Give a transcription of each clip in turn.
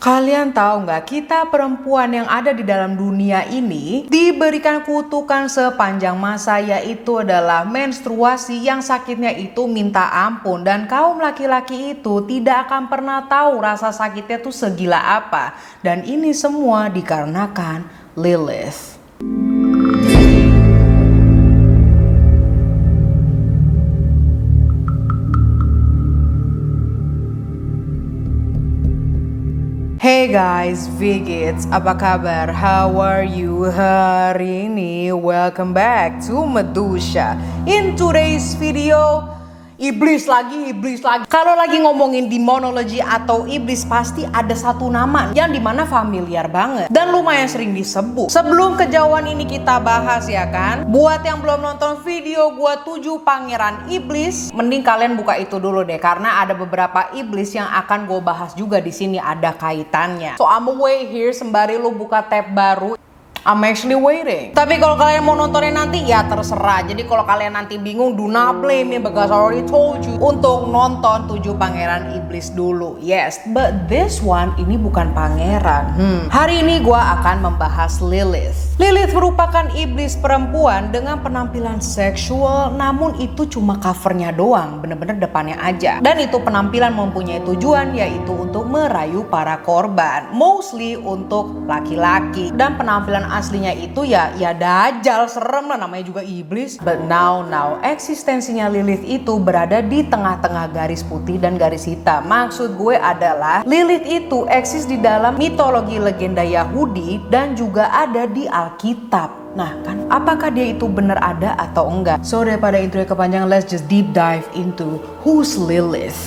Kalian tahu nggak, kita perempuan yang ada di dalam dunia ini diberikan kutukan sepanjang masa, yaitu adalah menstruasi yang sakitnya itu minta ampun. Dan kaum laki-laki itu tidak akan pernah tahu rasa sakitnya tuh segila apa. Dan ini semua dikarenakan Lilith. Hey guys, Vigits, apa kabar? How are you hari ini? Welcome back to Medusa. In today's video, iblis lagi. Kalau lagi ngomongin demonology atau iblis, pasti ada satu nama yang dimana familiar banget dan lumayan sering disebut. Sebelum kejauhan ini kita bahas ya kan, buat yang belum nonton video gua 7 pangeran iblis, mending kalian buka itu dulu deh, karena ada beberapa iblis yang akan gue bahas juga di sini ada kaitannya. So I'm away here sembari lu buka tab baru. I'm actually waiting. Tapi kalau kalian mau nontonnya nanti ya terserah. Jadi kalau kalian nanti bingung, do not blame me because I already told you untuk nonton 7 pangeran iblis dulu. Yes, but this one ini bukan pangeran. Hari ini gua akan membahas Lilith. Lilith merupakan iblis perempuan dengan penampilan seksual, namun itu cuma covernya doang, bener-bener depannya aja. Dan itu penampilan mempunyai tujuan, yaitu untuk merayu para korban, mostly untuk laki-laki. Dan penampilan aslinya itu ya dajjal, serem lah, namanya juga iblis. But now eksistensinya Lilith itu berada di tengah-tengah garis putih dan garis hitam. Maksud gue adalah Lilith itu eksis di dalam mitologi legenda Yahudi dan juga ada di Alkitab. Nah kan, apakah dia itu benar ada atau enggak? So daripada intro kepanjangan, let's just deep dive into who's Lilith.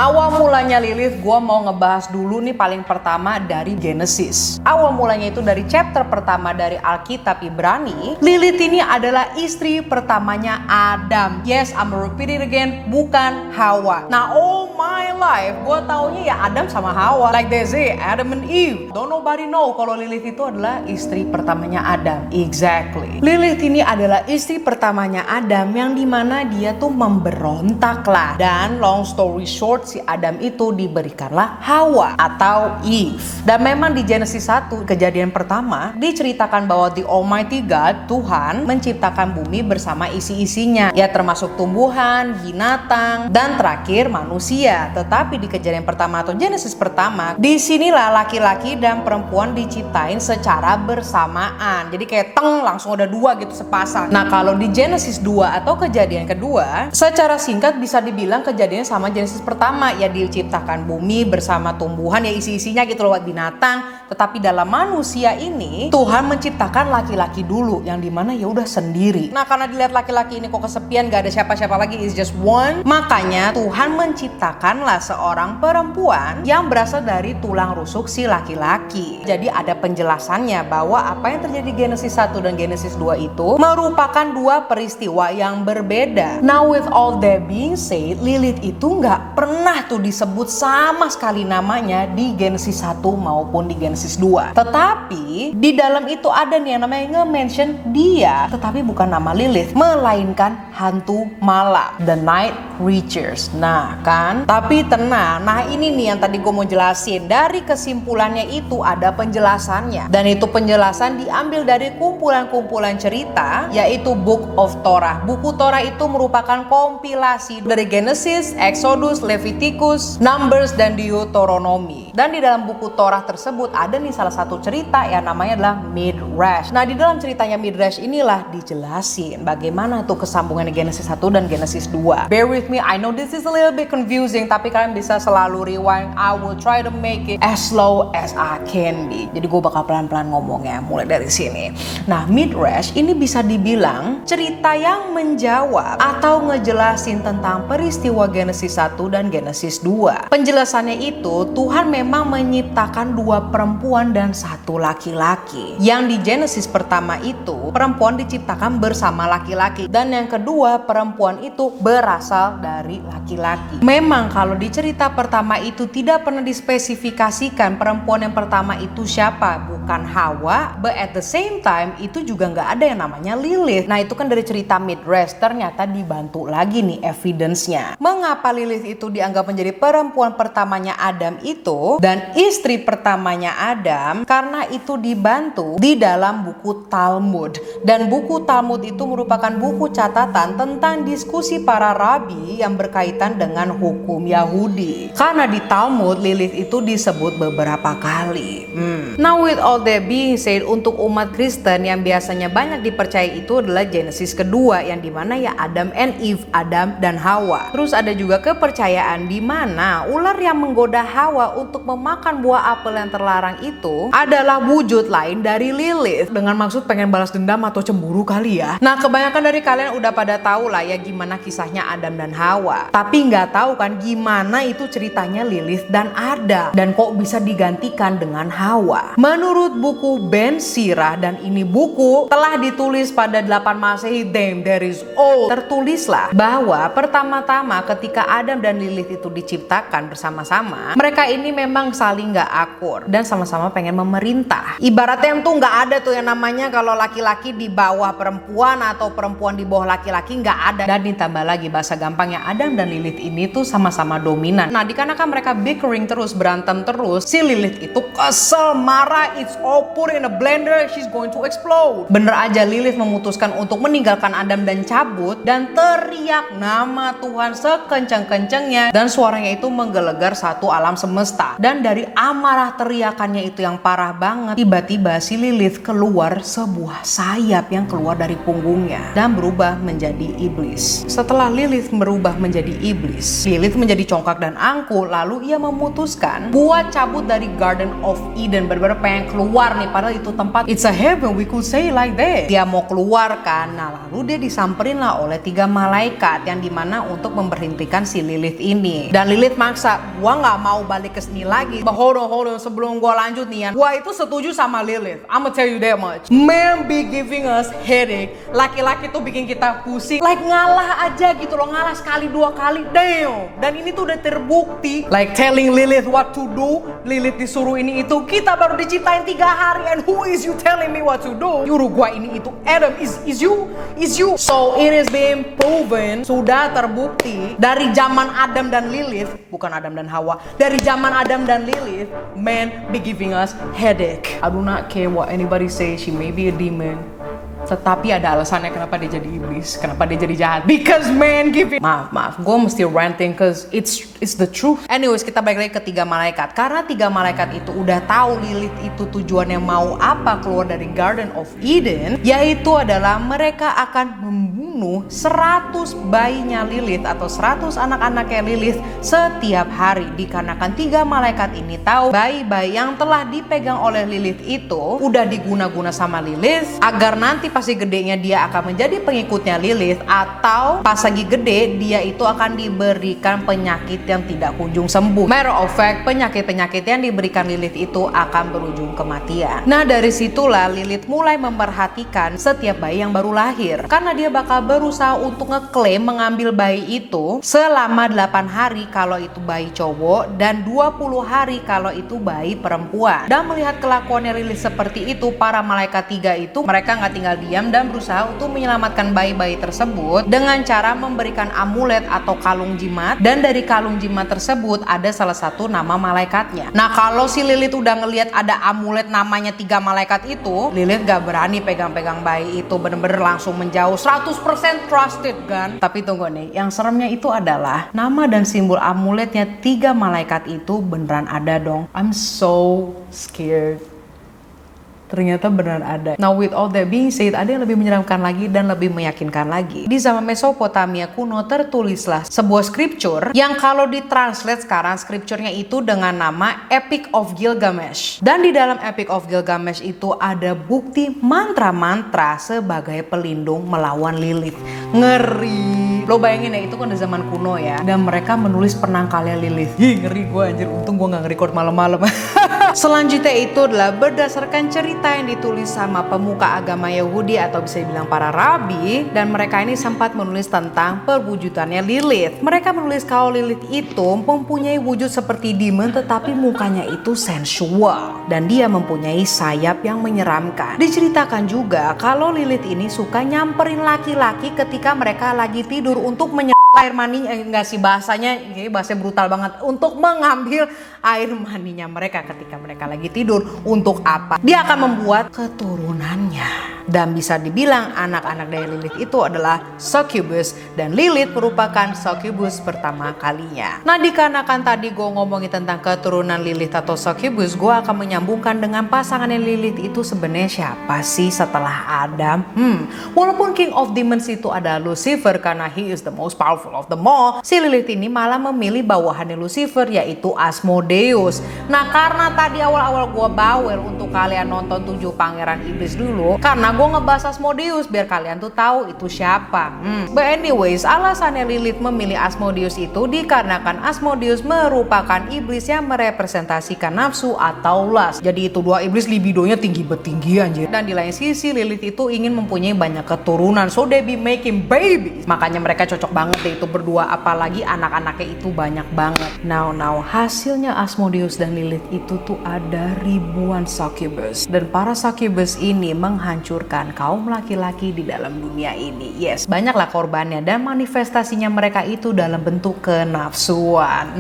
Awal mulanya Lilith, gue mau ngebahas dulu nih paling pertama dari Genesis. Awal mulanya itu dari chapter pertama dari Alkitab Ibrani. Lilith ini adalah istri pertamanya Adam. Yes, I'm repeat it again, bukan Hawa. Nah, all my life gue taunya ya Adam sama Hawa. Like they say, Adam and Eve. Don't nobody know kalau Lilith itu adalah istri pertamanya Adam. Exactly. Lilith ini adalah istri pertamanya Adam yang dimana dia tuh memberontak lah. Dan long story short, si Adam itu diberikanlah Hawa atau Eve. Dan memang di Genesis 1 kejadian pertama diceritakan bahwa the Almighty God, Tuhan, menciptakan bumi bersama isi-isinya, ya termasuk tumbuhan, binatang, dan terakhir manusia. Tetapi di kejadian pertama atau Genesis pertama, disinilah laki-laki dan perempuan diciptain secara bersamaan. Jadi kayak langsung ada dua gitu sepasang. Nah kalau di Genesis 2 atau kejadian kedua, secara singkat bisa dibilang kejadian sama Genesis pertama, ya diciptakan bumi bersama tumbuhan, ya isi-isinya gitu loh, binatang. Tetapi dalam manusia ini Tuhan menciptakan laki-laki dulu, yang dimana ya udah sendiri. Nah karena dilihat laki-laki ini kok kesepian, gak ada siapa-siapa lagi, is just one, makanya Tuhan menciptakanlah seorang perempuan yang berasal dari tulang rusuk si laki-laki. Jadi ada penjelasannya bahwa apa yang terjadi di Genesis 1 dan Genesis 2 itu merupakan dua peristiwa yang berbeda. Now with all that being said, Lilith itu gak pernah tuh disebut sama sekali namanya di Genesis 1 maupun di Genesis 2. Tetapi di dalam itu ada nih yang namanya nge-mention dia, tetapi bukan nama Lilith, melainkan hantu malam, the night creatures. Nah kan, tapi tenang, nah ini nih yang tadi gue mau jelasin. Dari kesimpulannya itu ada penjelasannya, dan itu penjelasan diambil dari kumpulan-kumpulan cerita, yaitu Book of Torah. Buku Torah itu merupakan kompilasi dari Genesis, Exodus, Leviticus, Numbers, dan Deuteronomy. Dan di dalam buku Torah tersebut ada nih salah satu cerita yang namanya adalah Midrash. Nah di dalam ceritanya Midrash inilah dijelasin bagaimana tuh kesambungan Genesis 1 dan Genesis 2. Bear with me, I know this is a little bit confusing, tapi kalian bisa selalu rewind. I will try to make it as slow as I can be. Jadi gue bakal pelan-pelan ngomongnya mulai dari sini. Nah Midrash ini bisa dibilang cerita yang menjawab atau ngejelasin tentang peristiwa Genesis 1 dan Genesis Genesis 2. Penjelasannya itu, Tuhan memang menciptakan 2 perempuan dan 1 laki-laki. Yang di Genesis pertama itu, perempuan diciptakan bersama laki-laki, dan yang kedua, perempuan itu berasal dari laki-laki. Memang kalau di cerita pertama itu tidak pernah dispesifikasikan perempuan yang pertama itu siapa, bukan Hawa, but at the same time itu juga nggak ada yang namanya Lilith. Nah itu kan dari cerita Midrash, ternyata dibantu lagi nih evidence-nya. Mengapa Lilith itu dianggap menjadi perempuan pertamanya Adam itu dan istri pertamanya Adam? Karena itu dibantu di dalam buku Talmud, dan buku Talmud itu merupakan buku catatan tentang diskusi para rabi yang berkaitan dengan hukum Yahudi. Karena di Talmud Lilith itu disebut beberapa kali. Now with all that being said, untuk umat Kristen yang biasanya banyak dipercaya itu adalah Genesis kedua, yang dimana ya Adam and Eve, Adam dan Hawa. Terus ada juga kepercayaan di mana ular yang menggoda Hawa untuk memakan buah apel yang terlarang itu adalah wujud lain dari Lilith, dengan maksud pengen balas dendam atau cemburu kali ya. Nah kebanyakan dari kalian udah pada tahu lah ya gimana kisahnya Adam dan Hawa, tapi nggak tahu kan gimana itu ceritanya Lilith dan Adam, dan kok bisa digantikan dengan Hawa. Menurut buku Ben Sirah, dan ini buku telah ditulis pada 8 Masehi, damn there is old, tertulislah bahwa pertama-tama ketika Adam dan Lilith itu diciptakan bersama-sama, mereka ini memang saling gak akur dan sama-sama pengen memerintah. Ibaratnya tuh gak ada tuh yang namanya kalau laki-laki di bawah perempuan atau perempuan di bawah laki-laki, gak ada. Dan ditambah lagi bahasa gampangnya Adam dan Lilith ini tuh sama-sama dominan. Nah dikarenakan mereka bickering terus, berantem terus, si Lilith itu kesel, marah, it's all put in a blender, she's going to explode. Bener aja Lilith memutuskan untuk meninggalkan Adam dan cabut, dan teriak nama Tuhan sekencang-kencangnya, dan suaranya itu menggelegar satu alam semesta. Dan dari amarah teriakannya itu yang parah banget, tiba-tiba si Lilith keluar sebuah sayap yang keluar dari punggungnya dan berubah menjadi iblis. Setelah Lilith berubah menjadi iblis, Lilith menjadi congkak dan angkuh, lalu ia memutuskan buat cabut dari Garden of Eden, bener-bener pengen keluar nih, padahal itu tempat it's a heaven, we could say like that. Dia mau keluar kan, nah lalu dia disamperin lah oleh 3 malaikat yang dimana untuk memberhentikan si Lilith ini. Dan Lilith maksa, gua nggak mau balik ke sini lagi. But hold on, sebelum gua lanjut nih ya, gua itu setuju sama Lilith, I'ma tell you that much. Men be giving us headache, laki-laki tuh bikin kita pusing, like ngalah aja gitu loh, ngalah sekali 2 kali, damn. Dan ini tuh udah terbukti, like telling Lilith what to do, Lilith disuruh ini itu, kita baru diciptain 3 hari, and who is you telling me what to do? Nyuruh gua ini itu, Adam is you. So it is being proven, sudah terbukti dari zaman Adam dan Lilith, bukan Adam dan Hawa, dari zaman Adam dan Lilith, men be giving us headache. I do not care what anybody say, she may be a demon, tetapi ada alasannya kenapa dia jadi iblis, kenapa dia jadi jahat. Because man give it. Maaf, gue mesti ranting cause it's the truth. Anyways, kita balik lagi ke 3 malaikat. Karena 3 malaikat itu udah tahu Lilith itu tujuannya mau apa keluar dari Garden of Eden, yaitu adalah mereka akan membunuh 100 bayinya Lilith atau 100 anak-anaknya Lilith setiap hari. Dikarenakan 3 malaikat ini tahu bayi-bayi yang telah dipegang oleh Lilith itu udah diguna-guna sama Lilith agar nanti pasti gedenya dia akan menjadi pengikutnya Lilith, atau pas lagi gede dia itu akan diberikan penyakit yang tidak kunjung sembuh. Matter of fact, penyakit-penyakit yang diberikan Lilith itu akan berujung kematian. Nah dari situlah Lilith mulai memperhatikan setiap bayi yang baru lahir, karena dia bakal berusaha untuk ngeklaim mengambil bayi itu selama 8 hari kalau itu bayi cowok dan 20 hari kalau itu bayi perempuan. Dan melihat kelakuannya Lilith seperti itu, para malaikat 3 itu mereka nggak tinggal diam dan berusaha untuk menyelamatkan bayi-bayi tersebut dengan cara memberikan amulet atau kalung jimat, dan dari kalung jimat tersebut ada salah satu nama malaikatnya. Nah kalau si Lilith udah ngelihat ada amulet namanya 3 malaikat itu, Lilith gak berani pegang-pegang bayi itu, bener-bener langsung menjauh, 100% trusted kan. Tapi tunggu nih, yang seremnya itu adalah nama dan simbol amuletnya 3 malaikat itu beneran ada dong. I'm so scared. ternyata benar ada. Now with all that being said, ada yang lebih menyeramkan lagi dan lebih meyakinkan lagi. Di zaman Mesopotamia kuno tertulislah sebuah scripture yang kalau ditranslate sekarang scripture-nya itu dengan nama Epic of Gilgamesh. Dan di dalam Epic of Gilgamesh itu ada bukti mantra-mantra sebagai pelindung melawan Lilith. Ngeri. Lo bayangin ya, itu kan di zaman kuno ya. Dan mereka menulis penangkalnya Lilith. Ih, ngeri gue anjir. Untung gue gak nge-record malam-malam. Selanjutnya itu adalah berdasarkan cerita yang ditulis sama pemuka agama Yahudi atau bisa dibilang para rabi, dan mereka ini sempat menulis tentang perwujudannya Lilith. Mereka menulis kalau Lilith itu mempunyai wujud seperti demon tetapi mukanya itu sensual dan dia mempunyai sayap yang menyeramkan. Diceritakan juga kalau Lilith ini suka nyamperin laki-laki ketika mereka lagi tidur untuk air mani, enggak sih bahasanya, ini bahasa brutal banget, untuk mengambil air maninya mereka ketika mereka lagi tidur. Untuk apa? Dia akan membuat keturunannya. Dan bisa dibilang anak-anak dari Lilith itu adalah succubus, dan Lilith merupakan succubus pertama kalinya. Nah, dikarenakan tadi gue ngomongin tentang keturunan Lilith atau succubus, gue akan menyambungkan dengan pasangannya Lilith itu sebenarnya siapa sih setelah Adam? Walaupun King of Demons itu ada Lucifer karena he is the most powerful of them all, si Lilith ini malah memilih bawahannya Lucifer yaitu Asmodeus. Nah, karena tadi awal-awal gue bawel untuk kalian nonton 7 Pangeran Iblis dulu, karena gue ngebahas Asmodeus biar kalian tuh tahu itu siapa. But anyways, alasannya Lilith memilih Asmodeus itu dikarenakan Asmodeus merupakan iblis yang merepresentasikan nafsu atau lust. Jadi itu dua iblis libidonya tinggi anjir. Dan di lain sisi Lilith itu ingin mempunyai banyak keturunan, so they be making babies. Makanya mereka cocok banget deh itu berdua, apalagi anak-anaknya itu banyak banget. Now hasilnya Asmodeus dan Lilith itu tuh ada ribuan succubus, dan para succubus ini menghancurkan kaum laki-laki di dalam dunia ini. Yes, banyaklah korbannya dan manifestasinya mereka itu dalam bentuk kenafsuan.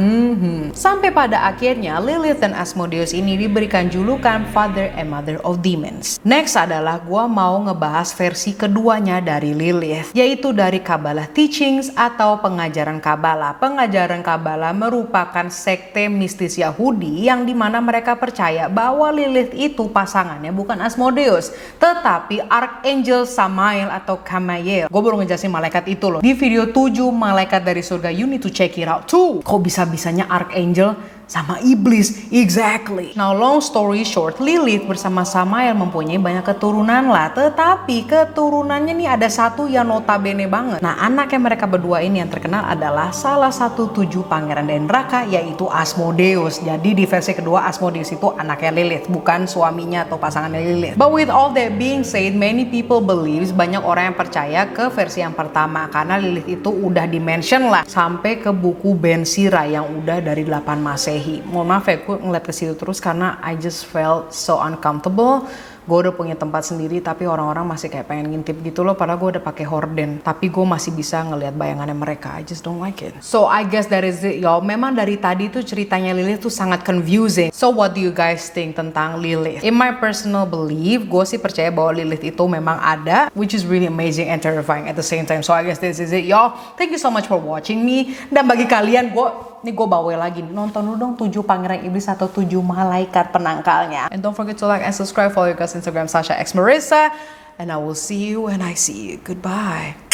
Sampai pada akhirnya Lilith dan Asmodeus ini diberikan julukan Father and Mother of Demons. Next adalah gua mau ngebahas versi keduanya dari Lilith, yaitu dari Kabbalah Teachings atau pengajaran Kabbalah. Pengajaran Kabbalah merupakan sekte mistis Yahudi yang dimana mereka percaya bahwa Lilith itu pasangannya bukan Asmodeus, tetapi Archangel Samael atau Kamael. Gue baru ngejelasin malaikat itu loh di video 7 malaikat dari surga. You need to check it out too. Kok bisa-bisanya Archangel sama iblis? Exactly. Now long story short, Lilith bersama Samael mempunyai banyak keturunan lah, tetapi keturunannya nih ada satu yang notabene banget. Nah, anaknya mereka berdua ini yang terkenal adalah salah satu 7 pangeran dari neraka, yaitu Asmodeus. Jadi di versi kedua Asmodeus itu anaknya Lilith, bukan suaminya atau pasangannya Lilith. But with all that being said, many people believes, banyak orang yang percaya ke versi yang pertama karena Lilith itu udah di-mention lah sampai ke buku Ben Sira yang udah dari 8 Masehi. Mohon maaf ya, gue ngeliat ke situ terus karena I just felt so uncomfortable. Gue udah punya tempat sendiri tapi orang-orang masih kayak pengen ngintip gitu loh, padahal gue udah pakai horden, tapi gue masih bisa ngelihat bayangannya mereka. I just don't like it. So I guess that is it y'all. Memang dari tadi tuh ceritanya Lilith tuh sangat confusing. So what do you guys think tentang Lilith? In my personal belief, gue sih percaya bahwa Lilith itu memang ada, which is really amazing and terrifying at the same time. So I guess this is it y'all. Thank you so much for watching me. Dan bagi kalian, gue bawel lagi, nonton dulu dong 7 Pangeran Iblis atau 7 malaikat penangkalnya. And don't forget to like and subscribe, follow your guys Instagram Sasha X Marissa, and I will see you when I see you. Goodbye.